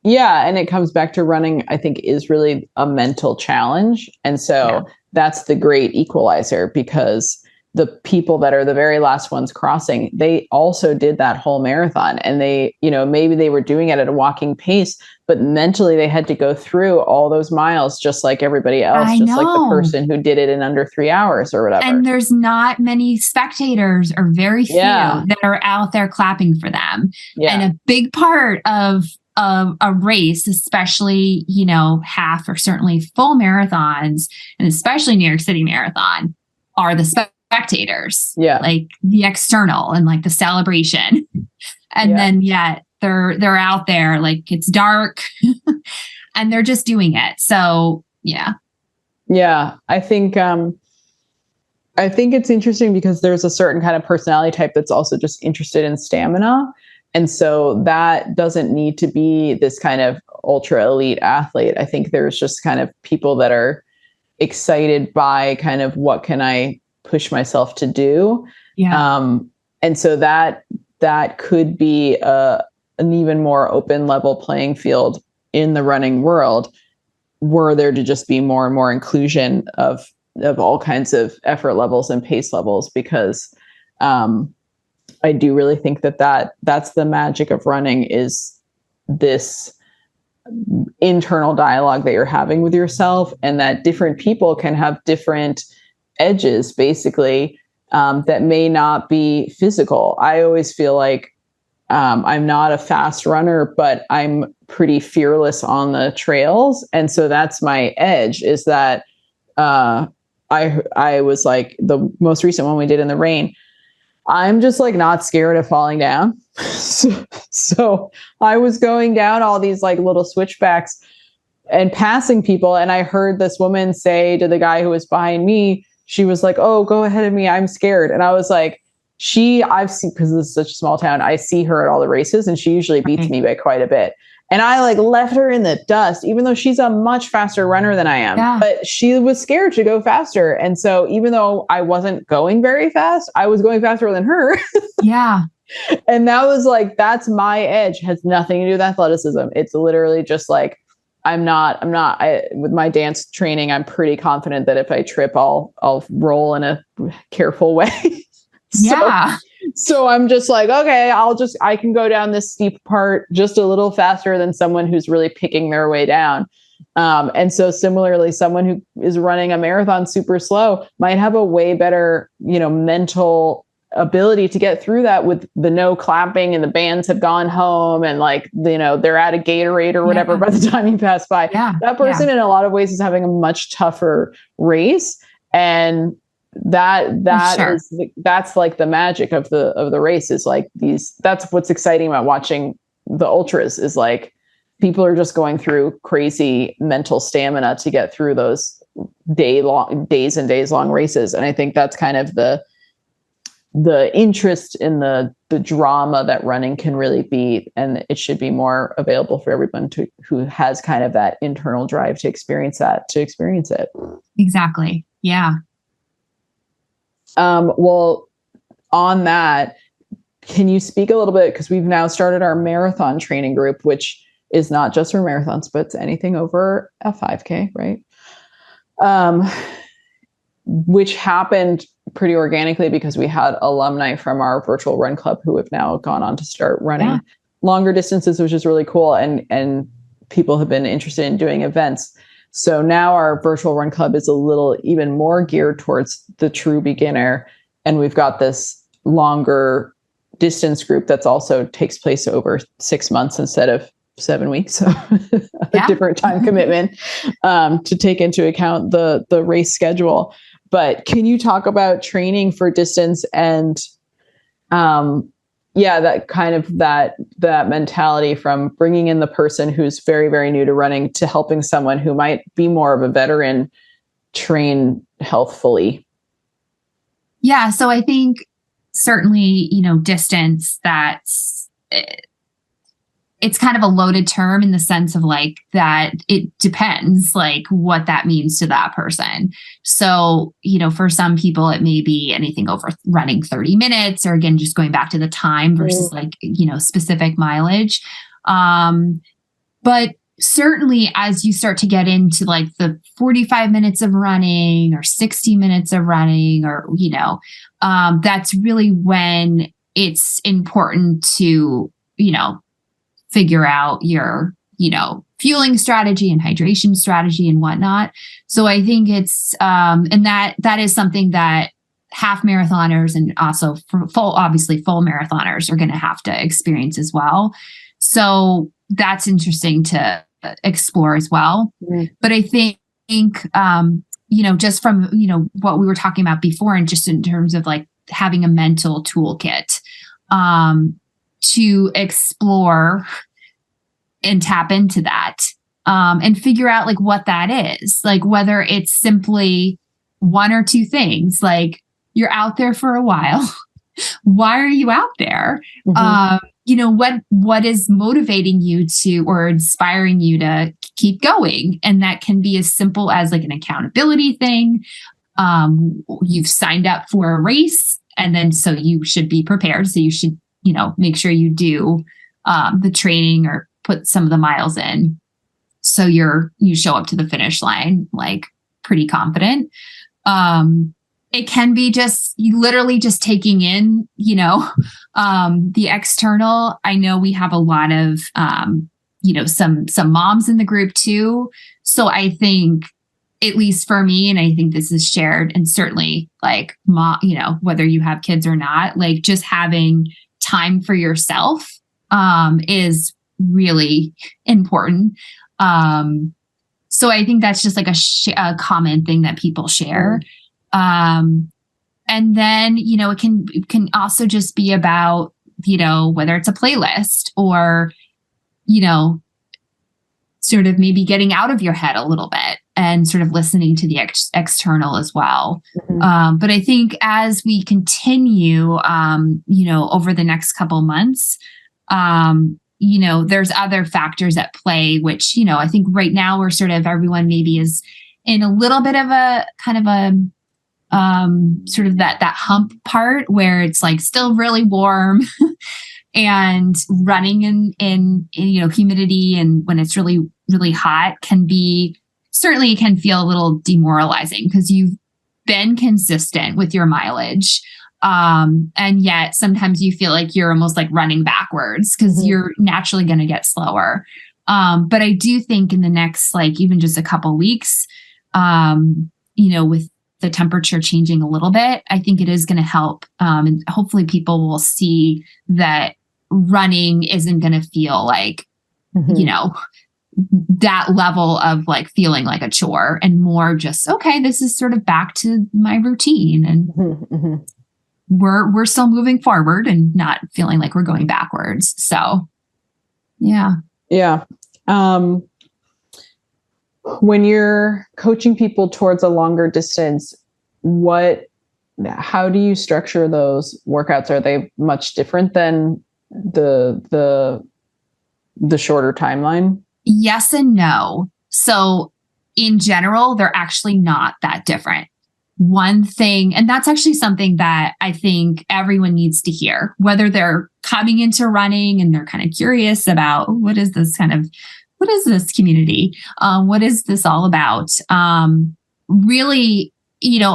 And it comes back to running, I think, is really a mental challenge. And so that's the great equalizer, because the people that are the very last ones crossing, they also did that whole marathon, and they, maybe they were doing it at a walking pace, but mentally they had to go through all those miles just like everybody else, like the person who did it in under 3 hours or whatever. And there's not many spectators, or very few that are out there clapping for them. And a big part of a race, especially, half or certainly full marathons, and especially New York City Marathon, are the spectators. Yeah. Like the external and like the celebration. And then yet they're out there, like it's dark and they're just doing it. So yeah. Yeah. I think it's interesting because there's a certain kind of personality type that's also just interested in stamina. And so that doesn't need to be this kind of ultra elite athlete. I think there's just kind of people that are excited by kind of what can I push myself to do. Yeah. And so that could be an even more open level playing field in the running world, were there to just be more and more inclusion of all kinds of effort levels and pace levels, because I do really think that's the magic of running, is this internal dialogue that you're having with yourself, and that different people can have different edges, basically, that may not be physical. I always feel like I'm not a fast runner, but I'm pretty fearless on the trails. And so that's my edge, is that I was like, the most recent one we did in the rain, I'm just like not scared of falling down. So I was going down all these like little switchbacks and passing people. And I heard this woman say to the guy who was behind me, she was like, "Oh, go ahead of me, I'm scared." And I was like, I've seen, because this is such a small town, I see her at all the races and she usually beats me by quite a bit. And I like left her in the dust, even though she's a much faster runner than I am. Yeah. But she was scared to go faster. And so even though I wasn't going very fast, I was going faster than her. Yeah. And that was like, that's my edge. It has nothing to do with athleticism. It's literally just like, with my dance training, I'm pretty confident that if I trip, I'll roll in a careful way. Yeah. So I'm just like, okay, I can go down this steep part just a little faster than someone who's really picking their way down. And so similarly, someone who is running a marathon super slow might have a way better, mental ability to get through that with the no clapping and the bands have gone home and like, they're at a Gatorade or whatever by the time you pass by. Yeah. That person in a lot of ways is having a much tougher race. And that's like the magic of the race, is like that's what's exciting about watching the ultras, is like people are just going through crazy mental stamina to get through those days and days long races. And I think that's kind of the interest in the drama that running can really be, and it should be more available for everyone who has kind of that internal drive to experience it. Exactly. Yeah. Well, on that, can you speak a little bit, because we've now started our marathon training group, which is not just for marathons, but it's anything over a 5K, right? Which happened pretty organically because we had alumni from our virtual run club who have now gone on to start running longer distances, which is really cool. And people have been interested in doing events. So now our virtual run club is a little even more geared towards the true beginner. And we've got this longer distance group that's also takes place over 6 months instead of 7 weeks. So a different time commitment to take into account the race schedule. But can you talk about training for distance and that kind of that mentality from bringing in the person who's very, very new to running to helping someone who might be more of a veteran train healthfully? Yeah. So I think certainly, distance, it's kind of a loaded term in the sense of like that it depends like what that means to that person. So, for some people, it may be anything over running 30 minutes, or again, just going back to the time versus like, specific mileage. But certainly as you start to get into like the 45 minutes of running or 60 minutes of running, or, that's really when it's important to, figure out your, fueling strategy and hydration strategy and whatnot. So I think it's, and that is something that half marathoners and also full marathoners are going to have to experience as well. So, that's interesting to explore as well. But I think, just from, what we were talking about before, and just in terms of like having a mental toolkit, to explore and tap into that, and figure out like what that is, like whether it's simply one or two things, like you're out there for a while. Why are you out there? What is motivating you to, or inspiring you to keep going? And that can be as simple as like an accountability thing. You've signed up for a race, and then so you should be prepared. So you should, make sure you do the training or put some of the miles in. So you show up to the finish line like pretty confident. It can be just literally just taking in, the external. I know we have a lot of, some moms in the group too. So I think, at least for me, and I think this is shared, and certainly like whether you have kids or not, like just having time for yourself, is really important. So I think that's just like a common thing that people share. And then, it can also just be about, whether it's a playlist or, sort of maybe getting out of your head a little bit and sort of listening to the external as well. But I think as we continue, over the next couple months, there's other factors at play, which, I think right now we're sort of, everyone maybe is in a little bit of a kind of a, sort of that hump part where it's like still really warm and running in humidity, and when it's really, really hot certainly it can feel a little demoralizing because you've been consistent with your mileage. And yet sometimes you feel like you're almost like running backwards because you're naturally going to get slower. But I do think in the next, like even just a couple weeks, with the temperature changing a little bit, I think it is going to help. And hopefully people will see that running isn't going to feel like, that level of like feeling like a chore, and more just, okay, this is sort of back to my routine, and we're still moving forward and not feeling like we're going backwards. So, yeah. Yeah. When you're coaching people towards a longer distance, how do you structure those workouts? Are they much different than the shorter timeline? Yes and no. So in general, they're actually not that different. One thing, and that's actually something that I think everyone needs to hear, whether they're coming into running and they're kind of curious about what is this community? What is this all about? Really,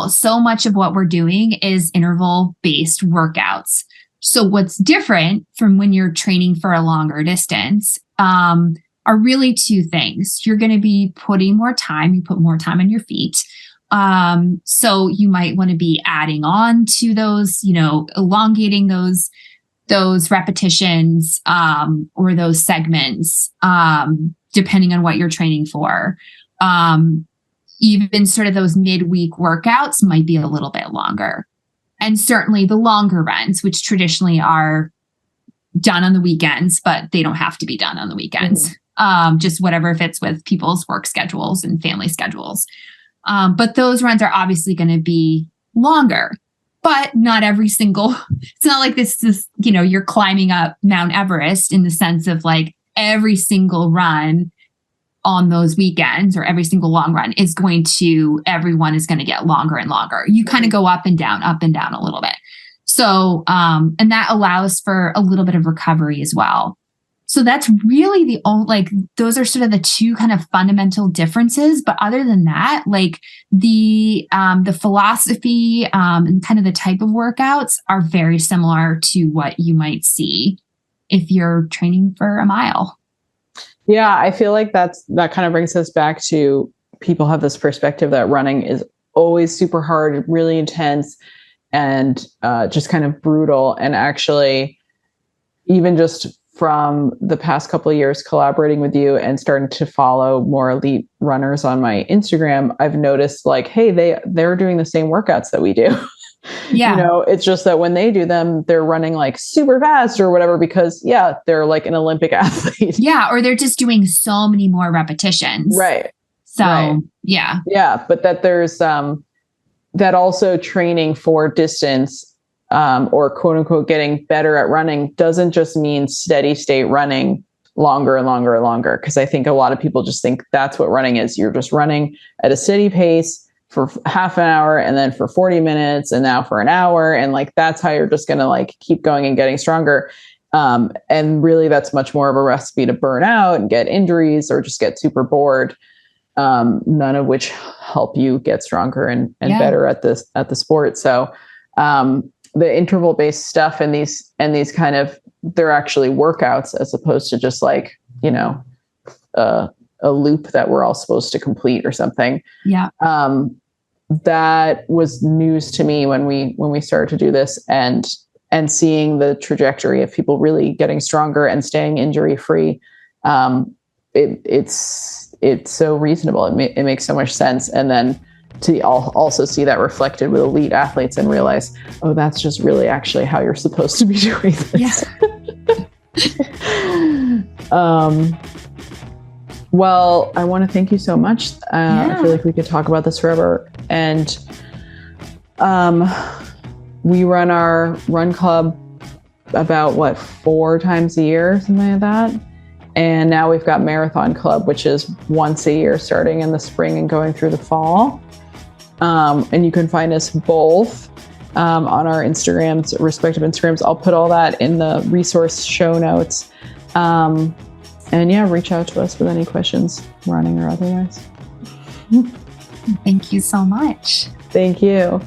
so much of what we're doing is interval-based workouts. So what's different from when you're training for a longer distance are really two things. You're going to be putting more time. You put more time on your feet. So you might want to be adding on to those, elongating those repetitions, or those segments, depending on what you're training for. Even sort of those midweek workouts might be a little bit longer. And certainly the longer runs, which traditionally are done on the weekends, but they don't have to be done on the weekends. Just whatever fits with people's work schedules and family schedules. But those runs are obviously going to be longer, but not every single, it's not like this is, you're climbing up Mount Everest in the sense of like every single run on those weekends or every single long run everyone is going to get longer and longer. You kind of go up and down a little bit. So, and that allows for a little bit of recovery as well. So that's really the only, those are sort of the two kind of fundamental differences. But other than that, the philosophy, and kind of the type of workouts are very similar to what you might see if you're training for a mile. Yeah, I feel like that kind of brings us back to, people have this perspective that running is always super hard, really intense, and just kind of brutal. And actually, even just from the past couple of years collaborating with you and starting to follow more elite runners on my Instagram, I've noticed like, hey, they're doing the same workouts that we do. Yeah. You know, it's just that when they do them, they're running like super fast or whatever, because they're like an Olympic athlete. Yeah. Or they're just doing so many more repetitions. Right. So right. Yeah. Yeah. But that there's that also training for distance or quote unquote getting better at running doesn't just mean steady state running longer and longer and longer. Because I think a lot of people just think that's what running is. You're just running at a steady pace for half an hour and then for 40 minutes and now for an hour. And like, that's how you're just going to like keep going and getting stronger. And really that's much more of a recipe to burn out and get injuries or just get super bored. None of which help you get stronger and better at the sport. So, the interval based stuff and these kind of, they're actually workouts as opposed to just like, you know, a loop that we're all supposed to complete or something. Yeah. That was news to me when we started to do this and seeing the trajectory of people really getting stronger and staying injury free. It's so reasonable. It makes so much sense. And then to also see that reflected with elite athletes and realize, oh, that's just really actually how you're supposed to be doing this. Yeah. Well, I want to thank you so much. I feel like we could talk about this forever. And we run our run club about 4 times a year, something like that. And now we've got Marathon Club, which is once a year starting in the spring and going through the fall. And you can find us both on our Instagrams, respective Instagrams. I'll put all that in the resource show notes. And reach out to us with any questions, running or otherwise. Thank you so much. Thank you.